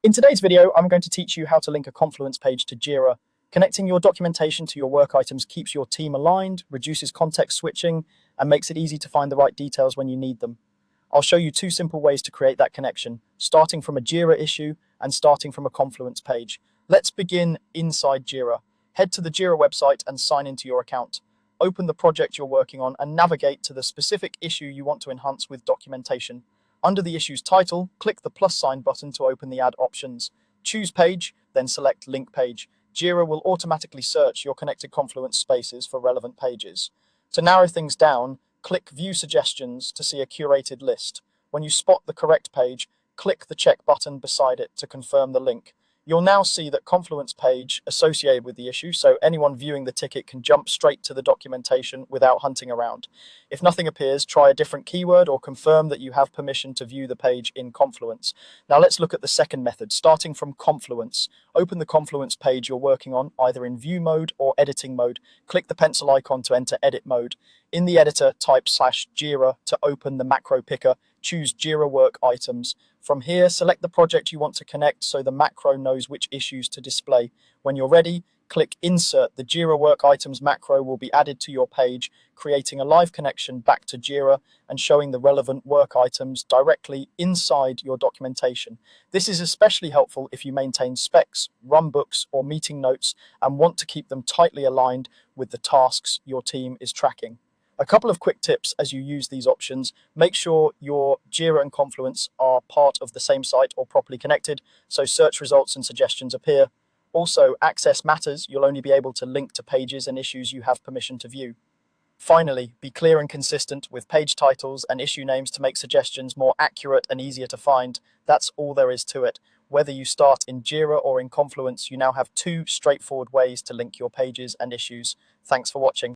In today's video, I'm going to teach you how to link a Confluence page to Jira. Connecting your documentation to your work items keeps your team aligned, reduces context switching, and makes it easy to find the right details when you need them. I'll show you two simple ways to create that connection, starting from a Jira issue and starting from a Confluence page. Let's begin inside Jira. Head to the Jira website and sign into your account. Open the project you're working on and navigate to the specific issue you want to enhance with documentation. Under the issue's title, click the plus sign button to open the Add options. Choose Page, then select Link Page. Jira will automatically search your connected Confluence spaces for relevant pages. To narrow things down, click View Suggestions to see a curated list. When you spot the correct page, click the check button beside it to confirm the link. You'll now see that Confluence page associated with the issue, so anyone viewing the ticket can jump straight to the documentation without hunting around. If nothing appears, try a different keyword or confirm that you have permission to view the page in Confluence. Now let's look at the second method, starting from Confluence. Open the Confluence page you're working on, either in view mode or editing mode. Click the pencil icon to enter edit mode. In the editor, type /Jira to open the macro picker. Choose Jira work items. From here, select the project you want to connect so the macro knows which issues to display. When you're ready, click Insert. The Jira work items macro will be added to your page, creating a live connection back to Jira and showing the relevant work items directly inside your documentation. This is especially helpful if you maintain specs, runbooks, or meeting notes and want to keep them tightly aligned with the tasks your team is tracking. A couple of quick tips as you use these options. Make sure your Jira and Confluence are part of the same site or properly connected, so search results and suggestions appear. Also, access matters. You'll only be able to link to pages and issues you have permission to view. Finally, be clear and consistent with page titles and issue names to make suggestions more accurate and easier to find. That's all there is to it. Whether you start in Jira or in Confluence, you now have two straightforward ways to link your pages and issues. Thanks for watching.